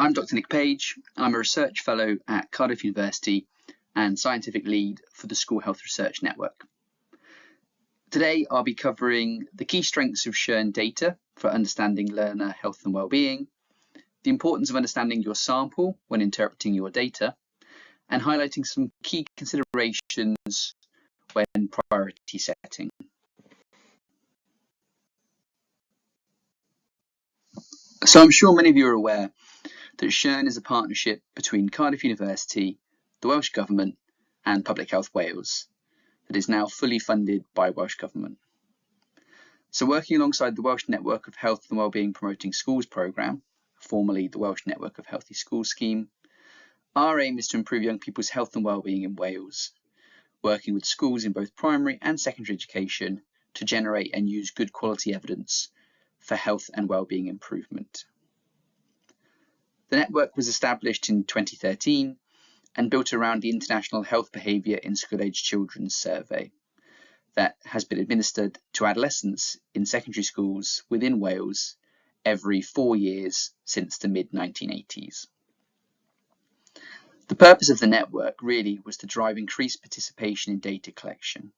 I'm Dr. Nick Page. I'm a research fellow at Cardiff University and scientific lead for the School Health Research Network. Today, I'll be covering the key strengths of SHRN data for understanding learner health and well-being, the importance of understanding your sample when interpreting your data, and highlighting some key considerations when priority setting. So I'm sure many of you are aware that SHRN is a partnership between Cardiff University, the Welsh Government and Public Health Wales that is now fully funded by Welsh Government. So working alongside the Welsh Network of Health and Wellbeing Promoting Schools programme, formerly the Welsh Network of Healthy Schools scheme, our aim is to improve young people's health and wellbeing in Wales, working with schools in both primary and secondary education to generate and use good quality evidence for health and wellbeing improvement. The network was established in 2013 and built around the International Health Behaviour in School-Aged Children survey that has been administered to adolescents in secondary schools within Wales every 4 years since the mid-1980s. The purpose of the network really was to drive increased participation in data collection,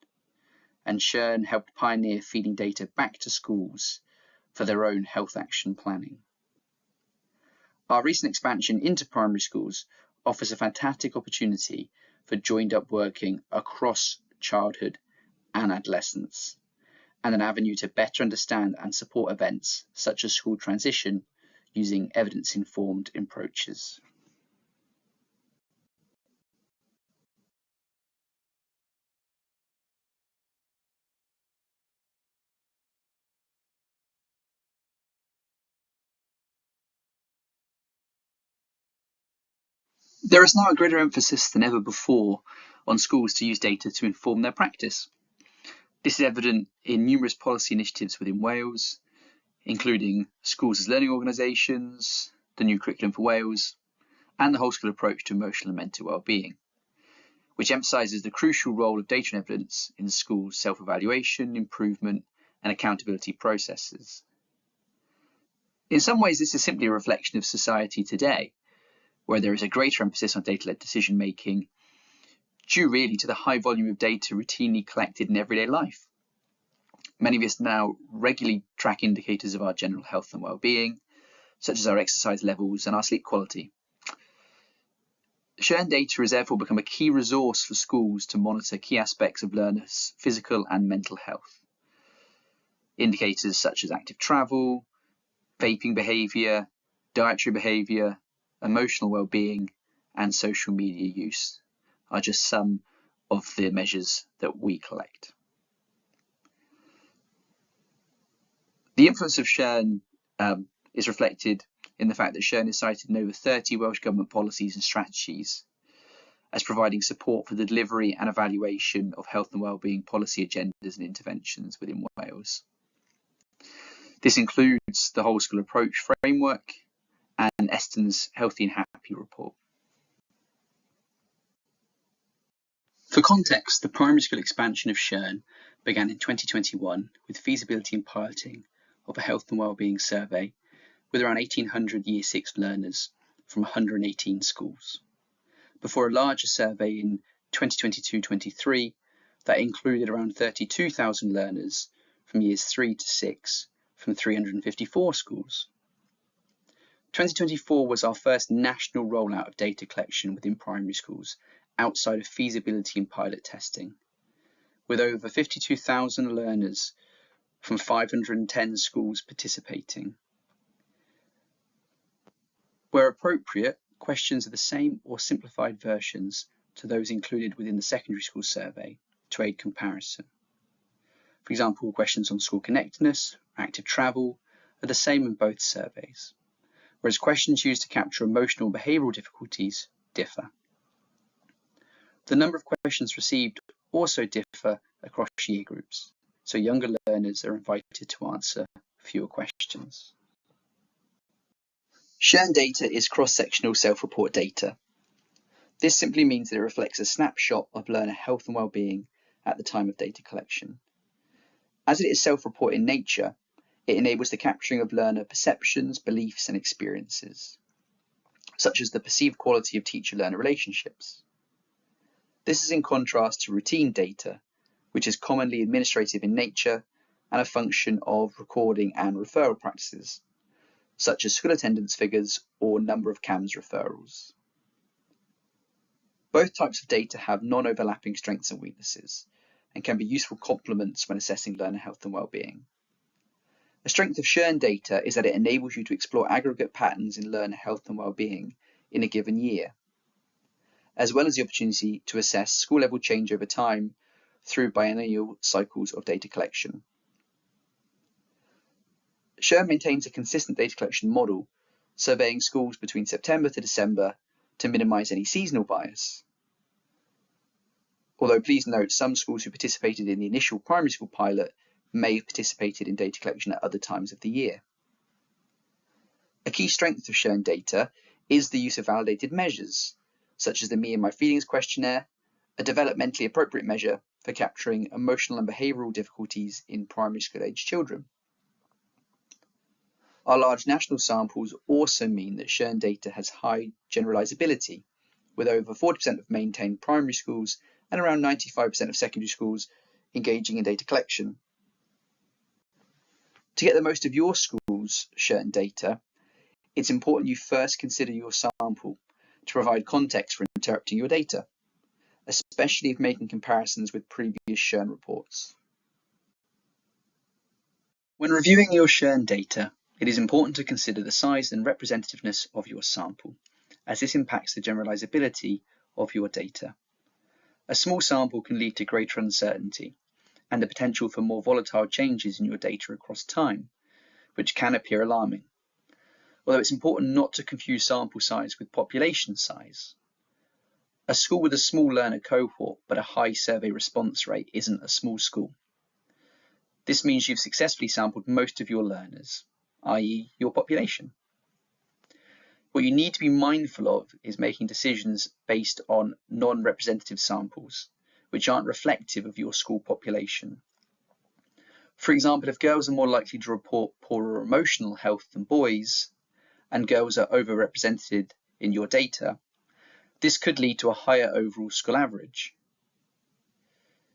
and SHRN helped pioneer feeding data back to schools for their own health action planning. Our recent expansion into primary schools offers a fantastic opportunity for joined up working across childhood and adolescence, and an avenue to better understand and support events such as school transition using evidence-informed approaches. There is now a greater emphasis than ever before on schools to use data to inform their practice. This is evident in numerous policy initiatives within Wales, including schools as learning organisations, the new curriculum for Wales, and the whole school approach to emotional and mental well-being, which emphasises the crucial role of data and evidence in schools' self-evaluation, improvement, and accountability processes. In some ways, this is simply a reflection of society today, where there is a greater emphasis on data-led decision-making, due really to the high volume of data routinely collected in everyday life. Many of us now regularly track indicators of our general health and well-being, such as our exercise levels and our sleep quality. SHRN data has therefore become a key resource for schools to monitor key aspects of learners' physical and mental health. Indicators such as active travel, vaping behaviour, dietary behaviour, emotional well-being, and social media use are just some of the measures that we collect. The influence of SHRN is reflected in the fact that SHRN is cited in over 30 Welsh Government policies and strategies as providing support for the delivery and evaluation of health and wellbeing policy agendas and interventions within Wales. This includes the Whole School Approach framework and Eston's Healthy and Happy report. For context, the primary school expansion of SHRN began in 2021 with feasibility and piloting of a health and wellbeing survey with around 1,800 Year 6 learners from 118 schools, before a larger survey in 2022-23 that included around 32,000 learners from Years 3 to 6 from 354 schools. 2024 was our first national rollout of data collection within primary schools outside of feasibility and pilot testing, with over 52,000 learners from 510 schools participating. Where appropriate, questions are the same or simplified versions to those included within the secondary school survey to aid comparison. For example, questions on school connectedness, active travel are the same in both surveys, whereas questions used to capture emotional and behavioural difficulties differ. The number of questions received also differ across year groups, so younger learners are invited to answer fewer questions. SHRN data is cross-sectional self-report data. This simply means that it reflects a snapshot of learner health and well-being at the time of data collection. As it is self-report in nature, it enables the capturing of learner perceptions, beliefs, and experiences. such as the perceived quality of teacher-learner relationships. This is in contrast to routine data, which is commonly administrative in nature and a function of recording and referral practices, such as school attendance figures or number of CAMS referrals. Both types of data have non-overlapping strengths and weaknesses, and can be useful complements when assessing learner health and well-being. A strength of SHRN data is that it enables you to explore aggregate patterns in learner health and well-being in a given year, as well as the opportunity to assess school-level change over time through biennial cycles of data collection. SHRN maintains a consistent data collection model, surveying schools between September to December to minimize any seasonal bias. Although please note, some schools who participated in the initial primary school pilot may have participated in data collection at other times of the year. A key strength of SHRN data is the use of validated measures, such as the Me and My Feelings questionnaire, a developmentally appropriate measure for capturing emotional and behavioural difficulties in primary school age children. Our large national samples also mean that SHRN data has high generalizability, with over 40% of maintained primary schools and around 95% of secondary schools engaging in data collection. To get the most of your school's SHRN data, it's important you first consider your sample to provide context for interpreting your data, especially if making comparisons with previous SHRN reports. When reviewing your SHRN data, it is important to consider the size and representativeness of your sample, as this impacts the generalizability of your data. A small sample can lead to greater uncertainty and the potential for more volatile changes in your data across time, which can appear alarming. Although it's important not to confuse sample size with population size. A school with a small learner cohort but a high survey response rate isn't a small school. This means you've successfully sampled most of your learners, i.e. your population. What you need to be mindful of is making decisions based on non-representative samples, which aren't reflective of your school population. For example, if girls are more likely to report poorer emotional health than boys, and girls are overrepresented in your data, this could lead to a higher overall school average.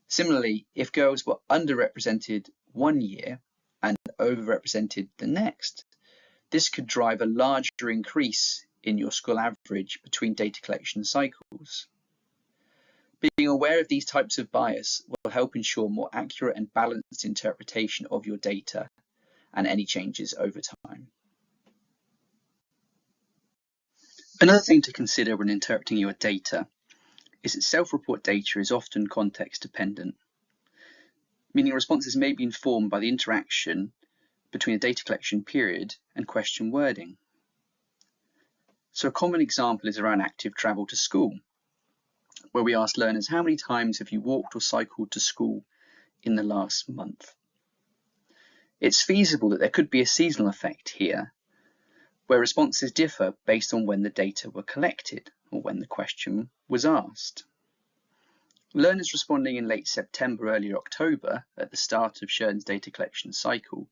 Similarly, if girls were underrepresented one year and overrepresented the next, this could drive a larger increase in your school average between data collection cycles. Being aware of these types of bias will help ensure more accurate and balanced interpretation of your data and any changes over time. Another thing to consider when interpreting your data is that self-report data is often context dependent, meaning responses may be informed by the interaction between a data collection period and question wording. So a common example is around active travel to school, where we ask learners, how many times have you walked or cycled to school in the last month? It's feasible that there could be a seasonal effect here, where responses differ based on when the data were collected or when the question was asked. Learners responding in late September, early October, at the start of SHRN's data collection cycle,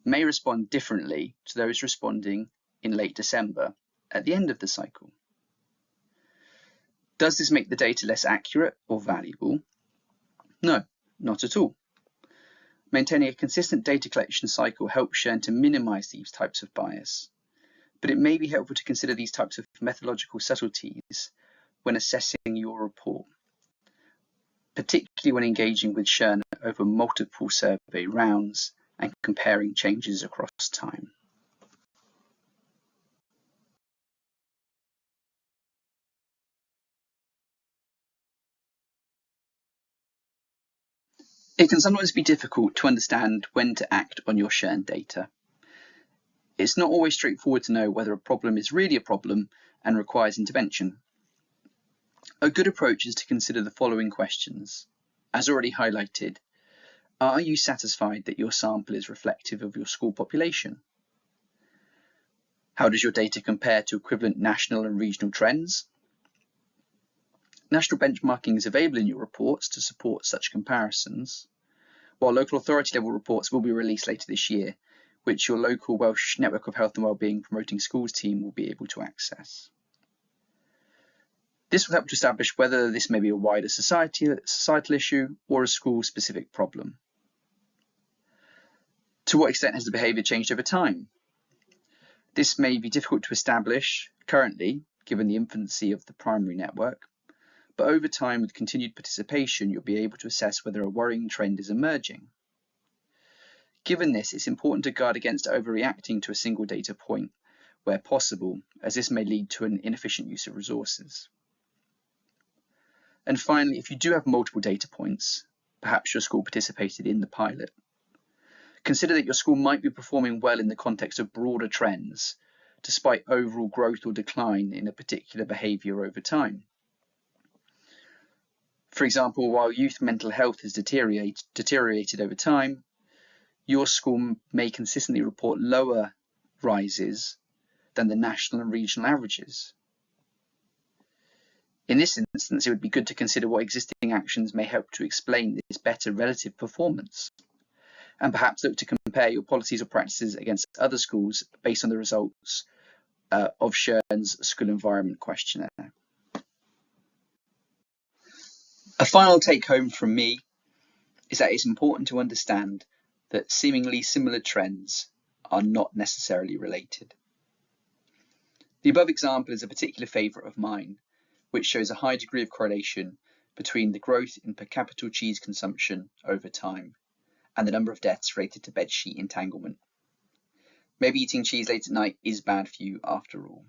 may respond differently to those responding in late December, at the end of the cycle. Does this make the data less accurate or valuable? No, not at all. Maintaining a consistent data collection cycle helps SHRN to minimize these types of bias, but it may be helpful to consider these types of methodological subtleties when assessing your report, particularly when engaging with SHRN over multiple survey rounds and comparing changes across time. It can sometimes be difficult to understand when to act on your SHRN data. It's not always straightforward to know whether a problem is really a problem and requires intervention. A good approach is to consider the following questions. As already highlighted, are you satisfied that your sample is reflective of your school population? How does your data compare to equivalent national and regional trends? National benchmarking is available in your reports to support such comparisons, while local authority level reports will be released later this year, which your local Welsh Network of Health and Wellbeing Promoting Schools team will be able to access. This will help to establish whether this may be a wider societal issue or a school-specific problem. To what extent has the behaviour changed over time? This may be difficult to establish currently, given the infancy of the primary network, but over time, with continued participation, you'll be able to assess whether a worrying trend is emerging. Given this, it's important to guard against overreacting to a single data point where possible, as this may lead to an inefficient use of resources. And finally, if you do have multiple data points, perhaps your school participated in the pilot, consider that your school might be performing well in the context of broader trends, despite overall growth or decline in a particular behaviour over time. For example, while youth mental health has deteriorated over time, your school may consistently report lower rises than the national and regional averages. In this instance, it would be good to consider what existing actions may help to explain this better relative performance, and perhaps look to compare your policies or practices against other schools based on the results of SHRN's School Environment Questionnaire. A final take-home from me is that it's important to understand that seemingly similar trends are not necessarily related. The above example is a particular favourite of mine, which shows a high degree of correlation between the growth in per capita cheese consumption over time and the number of deaths related to bedsheet entanglement. Maybe eating cheese late at night is bad for you after all.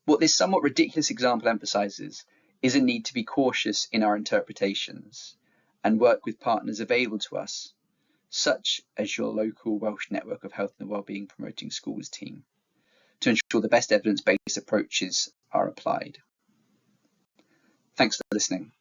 What this somewhat ridiculous example emphasises is a need to be cautious in our interpretations and work with partners available to us, such as your local Welsh network of health and wellbeing promoting schools team, to ensure the best evidence-based approaches are applied. Thanks for listening.